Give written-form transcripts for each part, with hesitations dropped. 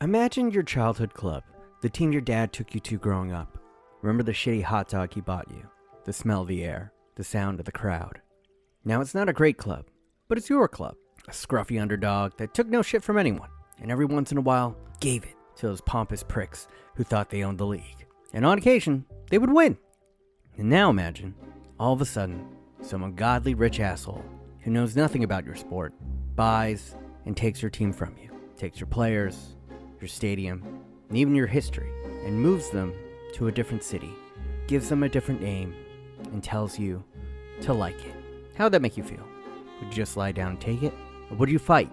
Imagine your childhood club, the team your dad took you to growing up. Remember the shitty hot dog he bought you, the smell of the air, the sound of the crowd. Now it's not a great club, but it's your club, a scruffy underdog that took no shit from anyone, and every once in a while gave it to those pompous pricks who thought they owned the league. And on occasion, they would win. And now imagine, all of a sudden, some ungodly rich asshole who knows nothing about your sport buys and takes your team from you, takes your players, your stadium, and even your history, and moves them to a different city, gives them a different name, and tells you to like it. How would that make you feel? Would you just lie down and take it? Or would you fight?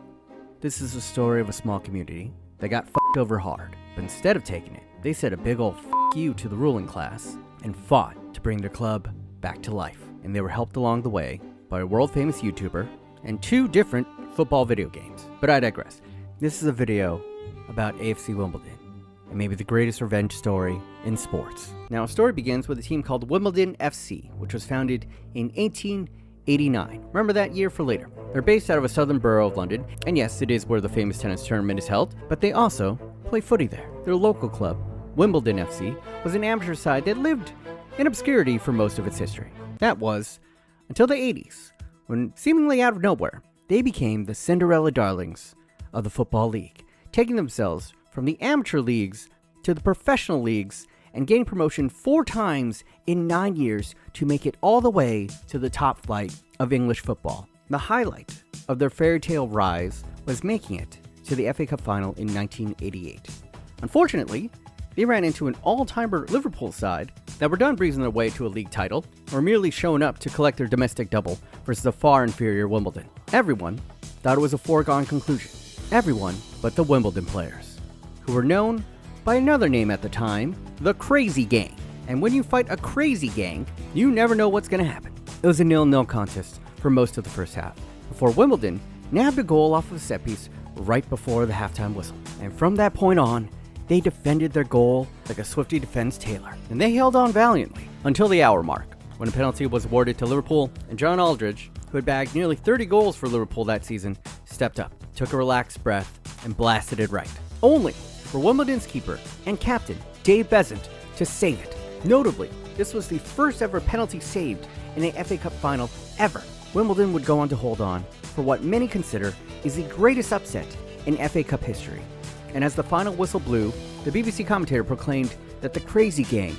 This is the story of a small community that got fucked over hard, but instead of taking it, they said a big old fuck you to the ruling class and fought to bring their club back to life. And they were helped along the way by a world-famous YouTuber and 2 different football video games. But I digress. This is a video about AFC Wimbledon, and maybe the greatest revenge story in sports. Now, a story begins with a team called Wimbledon FC, which was founded in 1889. Remember that year for later. They're based out of a southern borough of London, and yes, it is where the famous tennis tournament is held, but they also play footy there. Their local club, Wimbledon FC, was an amateur side that lived in obscurity for most of its history. That was until the 80s, when seemingly out of nowhere, they became the Cinderella darlings of the Football League, taking themselves from the amateur leagues to the professional leagues and gaining promotion 4 times in 9 years to make it all the way to the top flight of English football. The highlight of their fairy tale rise was making it to the FA Cup final in 1988. Unfortunately, they ran into an all-timer Liverpool side that were done breezing their way to a league title or merely showing up to collect their domestic double versus a far inferior Wimbledon. Everyone thought it was a foregone conclusion. Everyone but the Wimbledon players, who were known by another name at the time, the Crazy Gang. And when you fight a crazy gang, you never know what's going to happen. It was a 0-0 contest for most of the first half, before Wimbledon nabbed a goal off of a set piece right before the halftime whistle. And from that point on, they defended their goal like a Swiftie defends Taylor. And they held on valiantly until the hour mark, when a penalty was awarded to Liverpool, and John Aldridge, who had bagged nearly 30 goals for Liverpool that season, stepped up, took a relaxed breath, and blasted it right. Only for Wimbledon's keeper and captain, Dave Besant, to save it. Notably, this was the first ever penalty saved in a FA Cup final ever. Wimbledon would go on to hold on for what many consider is the greatest upset in FA Cup history. And as the final whistle blew, the BBC commentator proclaimed that the Crazy Gang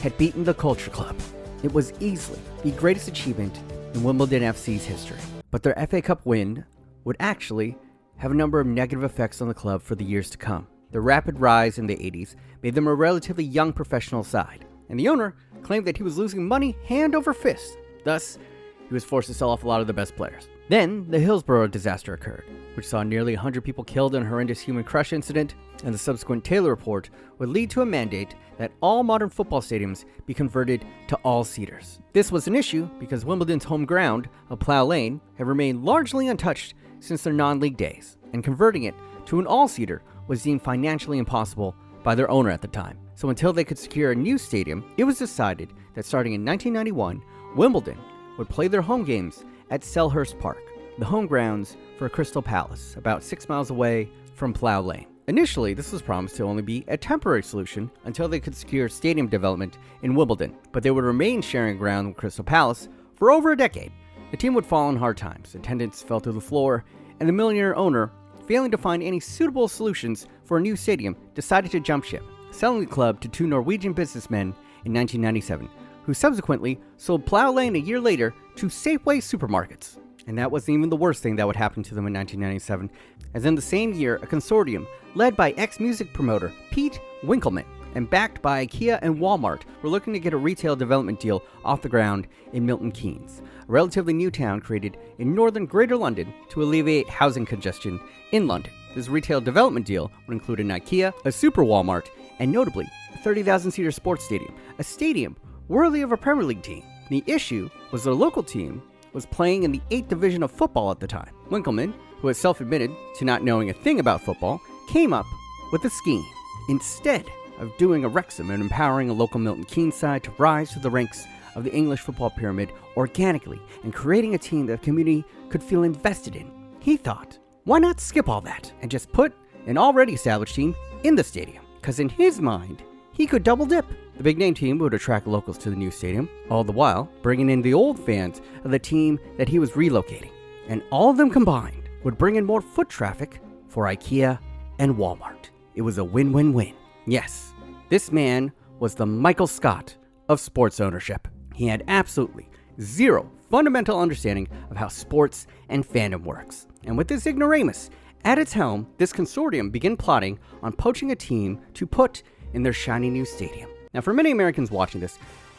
had beaten the Culture Club. It was easily the greatest achievement in Wimbledon FC's history. But their FA Cup win would actually have a number of negative effects on the club for the years to come. The rapid rise in the 80s made them a relatively young professional side, and the owner claimed that he was losing money hand over fist. Thus, he was forced to sell off a lot of the best players. Then, the Hillsborough disaster occurred, which saw nearly 100 people killed in a horrendous human crush incident, and the subsequent Taylor Report would lead to a mandate that all modern football stadiums be converted to all-seaters. This was an issue because Wimbledon's home ground of Plough Lane had remained largely untouched since their non-league days, and converting it to an all-seater was deemed financially impossible by their owner at the time. So until they could secure a new stadium, it was decided that starting in 1991, Wimbledon would play their home games at Selhurst Park, the home grounds for Crystal Palace, about 6 miles away from Plough Lane. Initially, this was promised to only be a temporary solution until they could secure stadium development in Wimbledon, but they would remain sharing ground with Crystal Palace for over a decade. The team would fall in hard times, attendance fell to the floor, and the millionaire owner, failing to find any suitable solutions for a new stadium, decided to jump ship, selling the club to 2 Norwegian businessmen in 1997, who subsequently sold Plough Lane a year later to Safeway supermarkets. And that wasn't even the worst thing that would happen to them in 1997, as in the same year, a consortium led by ex-music promoter Pete Winkleman and backed by IKEA and Walmart were looking to get a retail development deal off the ground in Milton Keynes, a relatively new town created in northern Greater London to alleviate housing congestion in London. This retail development deal would include an IKEA, a super Walmart, and notably a 30,000-seater sports stadium, a stadium worthy of a Premier League team. The issue was their local team was playing in the 8th division of football at the time. Winkleman, who had self-admitted to not knowing a thing about football, came up with a scheme. Instead of doing a Wrexham and empowering a local Milton Keynes side to rise to the ranks of the English football pyramid organically and creating a team that the community could feel invested in, he thought, why not skip all that and just put an already established team in the stadium, because in his mind, he could double dip. The big name team would attract locals to the new stadium, all the while bringing in the old fans of the team that he was relocating. And all of them combined would bring in more foot traffic for IKEA and Walmart. It was a win-win-win. Yes, this man was the Michael Scott of sports ownership. He had absolutely zero fundamental understanding of how sports and fandom works. And with this ignoramus at its helm, this consortium began plotting on poaching a team to put in their shiny new stadium. Now, for many Americans watching this,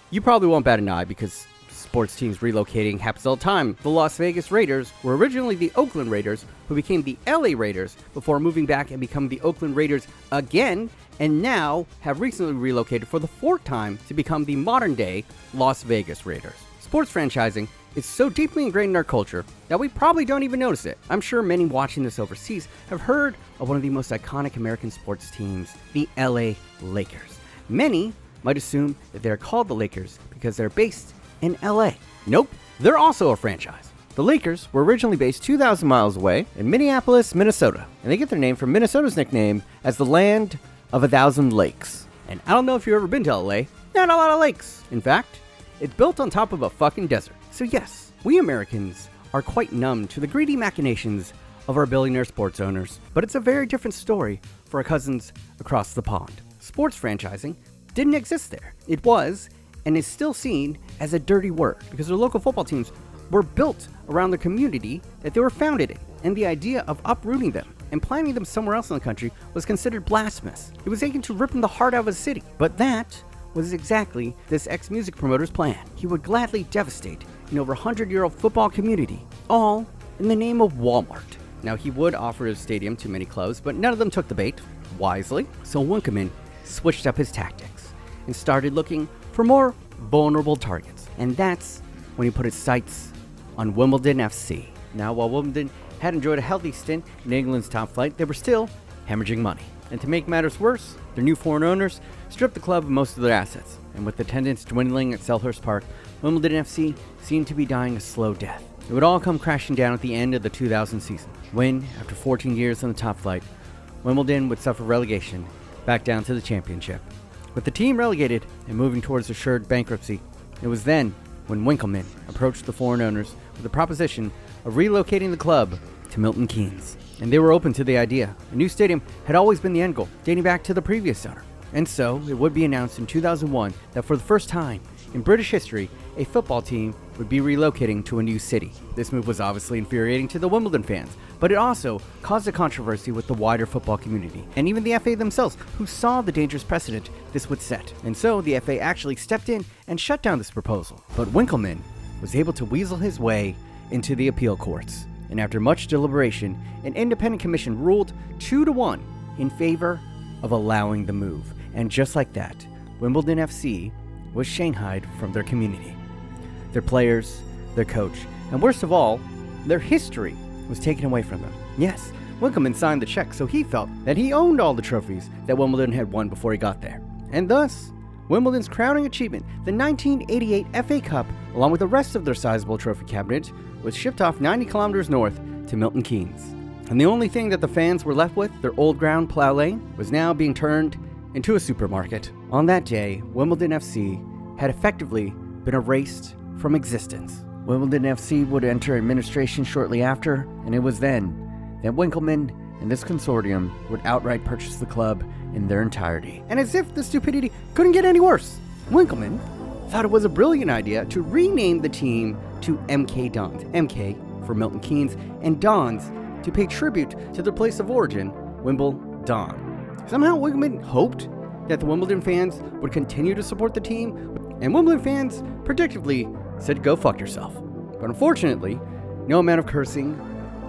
you probably won't bat an eye because sports teams relocating happens all the time. The Las Vegas Raiders were originally the Oakland Raiders, who became the LA Raiders before moving back and becoming the Oakland Raiders again, and now have recently relocated for the fourth time to become the modern-day Las Vegas Raiders. Sports franchising is so deeply ingrained in our culture that we probably don't even notice it. I'm sure many watching this overseas have heard of one of the most iconic American sports teams, the LA Lakers. Many might assume that they're called the Lakers because they're based in LA. Nope, they're also a franchise. The Lakers were originally based 2,000 miles away in Minneapolis, Minnesota, and they get their name from Minnesota's nickname as the land of 1,000 lakes. And I don't know if you've ever been to LA, not a lot of lakes. In fact, it's built on top of a fucking desert. So yes, we Americans are quite numb to the greedy machinations of our billionaire sports owners, but it's a very different story for our cousins across the pond. Sports franchising didn't exist there. It was, and is still seen as a dirty word, because their local football teams were built around the community that they were founded in, and the idea of uprooting them and planting them somewhere else in the country was considered blasphemous. It was taken to ripping the heart out of a city, but that was exactly this ex-music promoter's plan. He would gladly devastate an over 100-year-old football community, all in the name of Walmart. Now, he would offer his stadium to many clubs, but none of them took the bait, wisely, so Winkleman switched up his tactics and started looking for more vulnerable targets. And that's when he put his sights on Wimbledon FC. Now, while Wimbledon had enjoyed a healthy stint in England's top flight, they were still hemorrhaging money. And to make matters worse, their new foreign owners stripped the club of most of their assets. And with attendance dwindling at Selhurst Park, Wimbledon FC seemed to be dying a slow death. It would all come crashing down at the end of the 2000 season, when, after 14 years on the top flight, Wimbledon would suffer relegation back down to the championship. With the team relegated and moving towards assured bankruptcy, it was then when Winkleman approached the foreign owners with the proposition of relocating the club to Milton Keynes. And they were open to the idea. A new stadium had always been the end goal, dating back to the previous owner. And so, it would be announced in 2001 that for the first time in British history, a football team would be relocating to a new city. This move was obviously infuriating to the Wimbledon fans, but it also caused a controversy with the wider football community, and even the FA themselves, who saw the dangerous precedent this would set. And so, the FA actually stepped in and shut down this proposal. But Winkleman was able to weasel his way into the appeal courts. And after much deliberation, an independent commission ruled 2-1 in favor of allowing the move. And just like that, Wimbledon FC was shanghaied from their community. Their players, their coach, and worst of all, their history was taken away from them. Yes, Winkleman signed the check, so he felt that he owned all the trophies that Wimbledon had won before he got there. And thus, Wimbledon's crowning achievement, the 1988 FA Cup, along with the rest of their sizable trophy cabinet, was shipped off 90 kilometers north to Milton Keynes. And the only thing that the fans were left with, their old ground plow lane, was now being turned into a supermarket. On that day, Wimbledon FC had effectively been erased from existence. Wimbledon FC would enter administration shortly after, and it was then that Winkleman and this consortium would outright purchase the club in their entirety. And as if the stupidity couldn't get any worse, Winkleman thought it was a brilliant idea to rename the team to MK Dons. MK for Milton Keynes, and Dons to pay tribute to their place of origin, Wimbledon. Somehow Winkleman hoped that the Wimbledon fans would continue to support the team, and Wimbledon fans predictably said, "Go fuck yourself." But unfortunately, no amount of cursing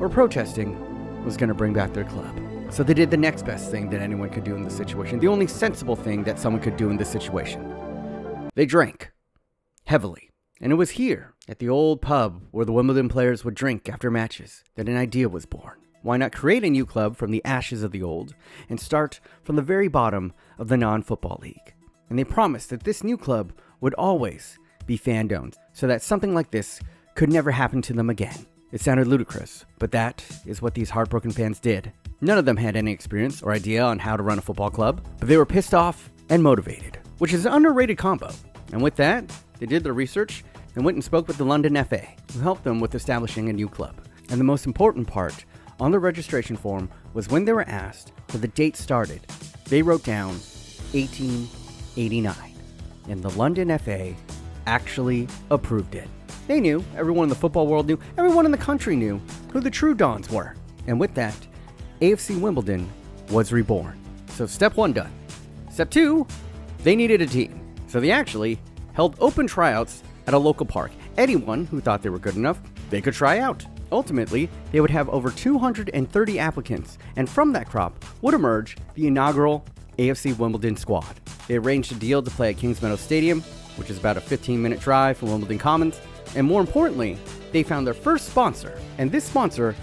or protesting was going to bring back their club. So they did the next best thing that anyone could do in this situation, the only sensible thing that someone could do in this situation. They drank heavily. And it was here, at the old pub where the Wimbledon players would drink after matches, that an idea was born. Why not create a new club from the ashes of the old and start from the very bottom of the non-football league? And they promised that this new club would always be fan-owned, so that something like this could never happen to them again. It sounded ludicrous, but that is what these heartbroken fans did. None of them had any experience or idea on how to run a football club, but they were pissed off and motivated, which is an underrated combo. And with that, they did their research and went and spoke with the London FA, who helped them with establishing a new club. And the most important part on the registration form was when they were asked for the date started, they wrote down 1889. And the London FA actually approved it. They knew, everyone in the football world knew, everyone in the country knew who the true Dons were. And with that, AFC Wimbledon was reborn. So step 1 done. Step 2, they needed a team. So they actually held open tryouts at a local park. Anyone who thought they were good enough, they could try out. Ultimately, they would have over 230 applicants, and from that crop would emerge the inaugural AFC Wimbledon squad. They arranged a deal to play at Kings Meadow Stadium, which is about a 15-minute drive from Wimbledon Commons, and more importantly, they found their first sponsor, and this sponsor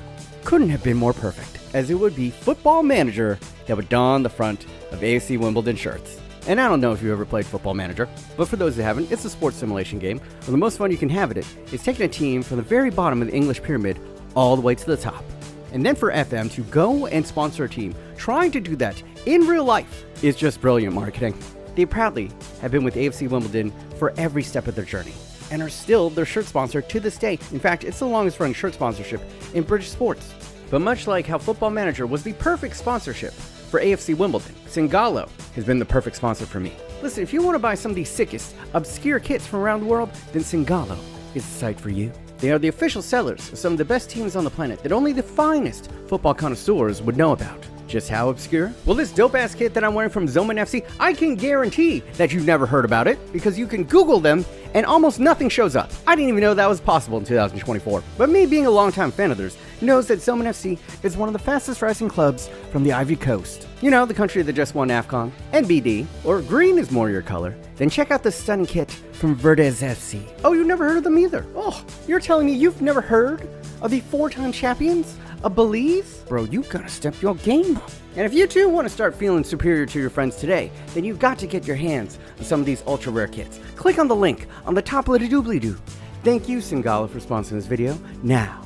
couldn't have been more perfect, as it would be Football Manager that would don the front of AFC Wimbledon shirts. And I don't know if you ever played Football Manager, but for those who haven't, it's a sports simulation game where the most fun you can have at it is taking a team from the very bottom of the English pyramid all the way to the top. And then for FM to go and sponsor a team trying to do that in real life is just brilliant marketing. They proudly have been with AFC Wimbledon for every step of their journey and are still their shirt sponsor to this day. In fact, it's the longest running shirt sponsorship in British sports. But much like how Football Manager was the perfect sponsorship for AFC Wimbledon, Singalo has been the perfect sponsor for me. Listen, if you want to buy some of the sickest, obscure kits from around the world, then Singalo is the site for you. They are the official sellers of some of the best teams on the planet that only the finest football connoisseurs would know about. Just how obscure? Well, this dope-ass kit that I'm wearing from Zoman FC, I can guarantee that you've never heard about it because you can Google them and almost nothing shows up. I didn't even know that was possible in 2024. But me being a longtime fan of theirs knows that Zoman FC is one of the fastest rising clubs from the Ivory Coast. You know, the country that just won AFCON. NBD, or green is more your color. Then check out the stunning kit from Verdes FC. Oh, you never heard of them either? Oh, you're telling me you've never heard of the 4-time champions of Belize? Bro, you gotta step your game up. And if you too want to start feeling superior to your friends today, then you've got to get your hands on some of these ultra rare kits. Click on the link on the top of the doobly-doo. Thank you, Singalo, for sponsoring this video. Now,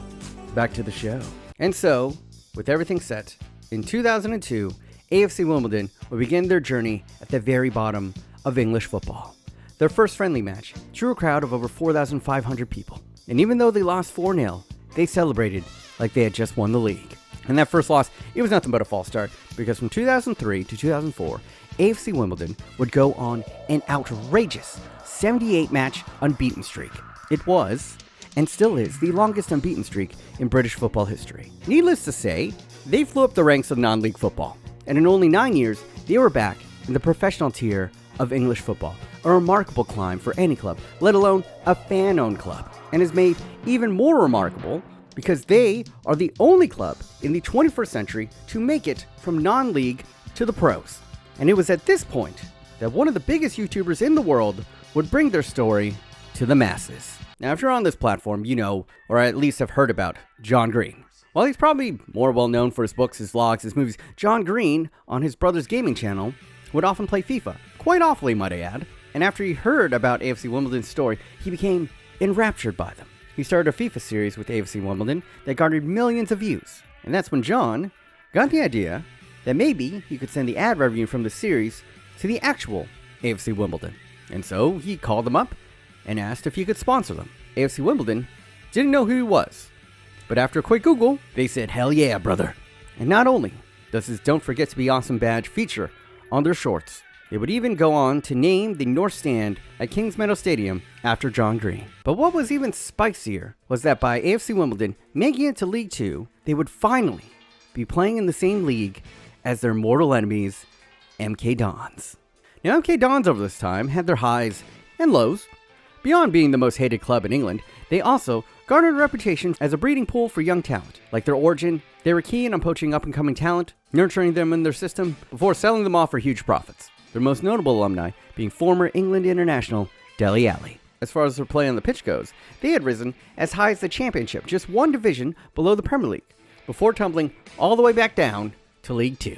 back to the show. And so, with everything set, in 2002, AFC Wimbledon would begin their journey at the very bottom of English football. Their first friendly match drew a crowd of over 4,500 people. And even though they lost 4-0, they celebrated like they had just won the league. And that first loss, it was nothing but a false start, because from 2003 to 2004, AFC Wimbledon would go on an outrageous 78-match unbeaten streak. It was, and still is, the longest unbeaten streak in British football history. Needless to say, they flew up the ranks of non-league football, and in only 9 years, they were back in the professional tier of English football, a remarkable climb for any club, let alone a fan-owned club, and is made even more remarkable because they are the only club in the 21st century to make it from non-league to the pros. And it was at this point that one of the biggest YouTubers in the world would bring their story to the masses. Now, if you're on this platform, you know, or at least have heard about John Green. While he's probably more well known for his books, his vlogs, his movies, John Green, on his brother's gaming channel, would often play FIFA. Quite awfully, might I add. And after he heard about AFC Wimbledon's story, he became enraptured by them. He started a FIFA series with AFC Wimbledon that garnered millions of views. And that's when John got the idea that maybe he could send the ad revenue from the series to the actual AFC Wimbledon. And so he called them up and asked if he could sponsor them. AFC Wimbledon didn't know who he was, but after a quick Google, they said, "Hell yeah, brother." And not only does his Don't Forget to Be Awesome badge feature on their shorts, they would even go on to name the North Stand at Kings Meadow Stadium after John Green. But what was even spicier was that by AFC Wimbledon making it to League 2, they would finally be playing in the same league as their mortal enemies, MK Dons. Now, MK Dons over this time had their highs and lows. Beyond being the most hated club in England, they also garnered a reputation as a breeding pool for young talent. Like their origin, they were keen on poaching up-and-coming talent, nurturing them in their system, before selling them off for huge profits. Their most notable alumni being former England international Dele Alli. As far as their play on the pitch goes, they had risen as high as the Championship, just one division below the Premier League, before tumbling all the way back down to League 2.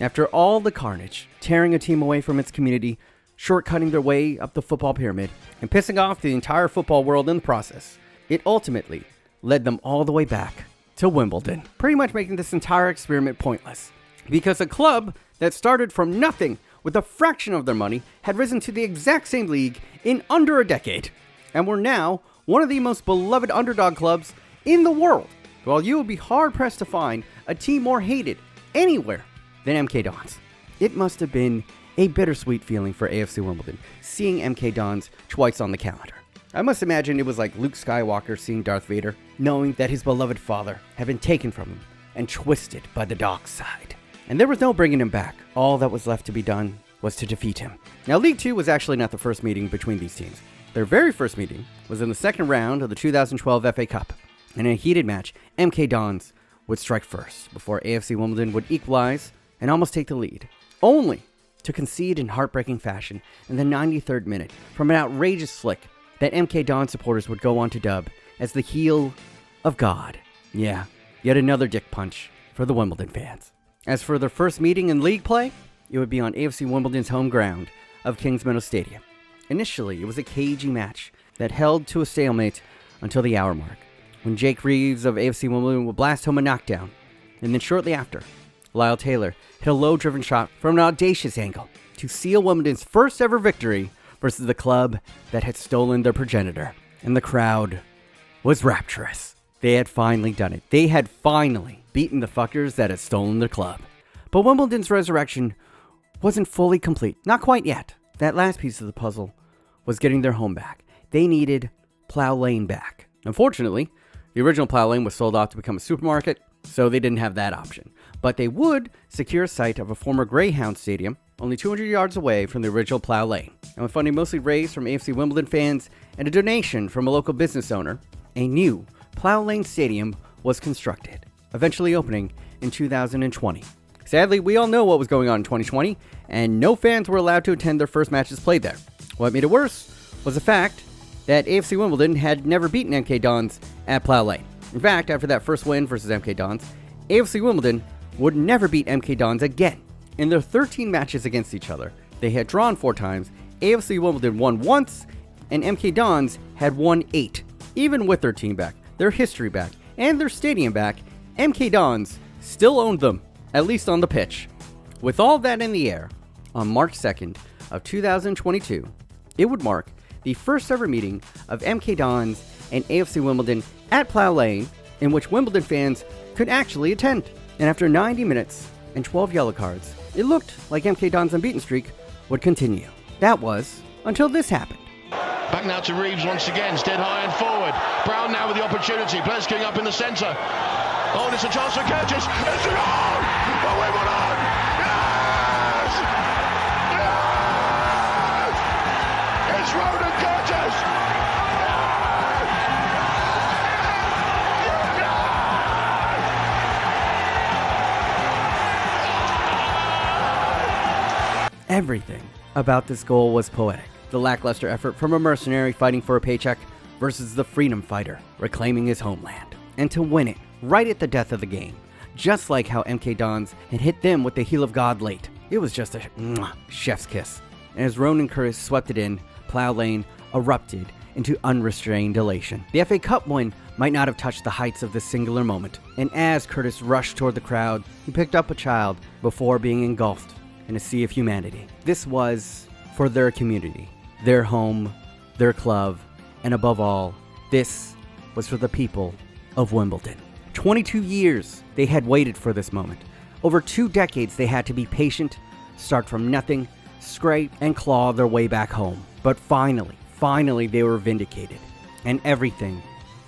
After all the carnage, tearing a team away from its community, shortcutting their way up the football pyramid, and pissing off the entire football world in the process, it ultimately led them all the way back to Wimbledon, pretty much making this entire experiment pointless. Because a club that started from nothing with a fraction of their money had risen to the exact same league in under a decade, and were now one of the most beloved underdog clubs in the world, while you would be hard-pressed to find a team more hated anywhere than MK Dons. It must have been a bittersweet feeling for AFC Wimbledon, seeing MK Dons twice on the calendar. I must imagine it was like Luke Skywalker seeing Darth Vader, knowing that his beloved father had been taken from him and twisted by the dark side. And there was no bringing him back. All that was left to be done was to defeat him. Now, League 2 was actually not the first meeting between these teams. Their very first meeting was in the second round of the 2012 FA Cup. And in a heated match, MK Dons would strike first before AFC Wimbledon would equalize and almost take the lead, only to concede in heartbreaking fashion in the 93rd minute from an outrageous flick that MK Don supporters would go on to dub as the heel of God. Yeah, yet another dick punch for the Wimbledon fans. As for their first meeting in league play, it would be on AFC Wimbledon's home ground of Kings Meadow Stadium. Initially, it was a cagey match that held to a stalemate until the hour mark, when Jake Reeves of AFC Wimbledon would blast home a knockdown, and then shortly after, Lyle Taylor hit a low-driven shot from an audacious angle to seal Wimbledon's first ever victory versus the club that had stolen their progenitor. And the crowd was rapturous. They had finally done it. They had finally beaten the fuckers that had stolen their club. But Wimbledon's resurrection wasn't fully complete. Not quite yet. That last piece of the puzzle was getting their home back. They needed Plough Lane back. Unfortunately, the original Plough Lane was sold off to become a supermarket, so they didn't have that option. But they would secure a site of a former Greyhound stadium, only 200 yards away from the original Plough Lane. And with funding mostly raised from AFC Wimbledon fans and a donation from a local business owner, a new Plough Lane Stadium was constructed, eventually opening in 2020. Sadly, we all know what was going on in 2020, and no fans were allowed to attend their first matches played there. What made it worse was the fact that AFC Wimbledon had never beaten MK Dons at Plough Lane. In fact, after that first win versus MK Dons, AFC Wimbledon would never beat MK Dons again. In their 13 matches against each other, they had drawn 4 times, AFC Wimbledon won once, and MK Dons had won 8. Even with their team back, their history back, and their stadium back, MK Dons still owned them, at least on the pitch. With all that in the air, on March 2nd of 2022, it would mark the first ever meeting of MK Dons and AFC Wimbledon at Plough Lane, in which Wimbledon fans could actually attend. And after 90 minutes and 12 yellow cards, it looked like MK Don's unbeaten streak would continue. That was until this happened. Back now to Reeves once again, stead high and forward. Brown now with the opportunity, players going up in the centre. Oh, and it's a chance for Curtis. It's a goal for Wimbledon! Yes! Yes! It's Ronan Curtis! Everything about this goal was poetic. The lackluster effort from a mercenary fighting for a paycheck versus the freedom fighter reclaiming his homeland. And to win it right at the death of the game, just like how MK Dons had hit them with the heel of God late. It was just a chef's kiss. And as Ronan Curtis swept it in, Plough Lane erupted into unrestrained elation. The FA Cup win might not have touched the heights of this singular moment. And as Curtis rushed toward the crowd, he picked up a child before being engulfed in a sea of humanity. This was for their community, their home, their club, and above all, this was for the people of Wimbledon. 22 years they had waited for this moment. Over 2 decades they had to be patient, start from nothing, scrape and claw their way back home. But finally they were vindicated, and everything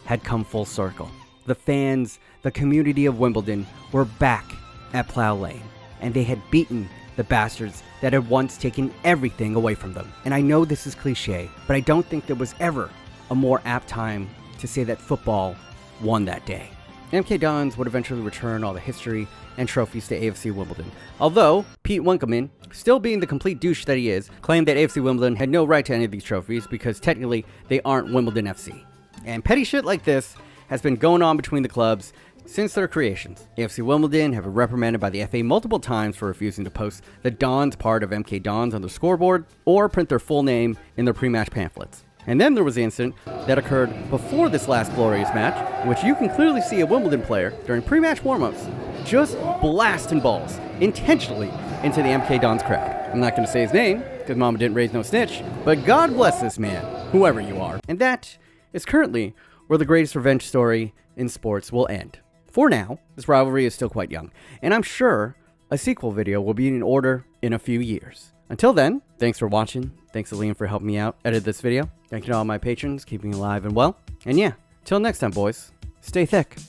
had come full circle. The fans, the community of Wimbledon were back at Plough Lane, and they had beaten the bastards that had once taken everything away from them. And I know this is cliche, but I don't think there was ever a more apt time to say that football won that day. MK Dons would eventually return all the history and trophies to AFC Wimbledon. Although, Pete Winkelman, still being the complete douche that he is, claimed that AFC Wimbledon had no right to any of these trophies because technically they aren't Wimbledon FC. And petty shit like this has been going on between the clubs since their creations. AFC Wimbledon have been reprimanded by the FA multiple times for refusing to post the Dons part of MK Dons on their scoreboard or print their full name in their pre-match pamphlets. And then there was the incident that occurred before this last glorious match, in which you can clearly see a Wimbledon player during pre-match warm-ups just blasting balls intentionally into the MK Dons crowd. I'm not going to say his name, because Mama didn't raise no snitch, but God bless this man, whoever you are. And that is currently where the greatest revenge story in sports will end. For now, this rivalry is still quite young, and I'm sure a sequel video will be in order in a few years. Until then, thanks for watching. Thanks to Liam for helping me out edit this video. Thank you to all my patrons, keeping me alive and well. And yeah, till next time, boys, stay thick.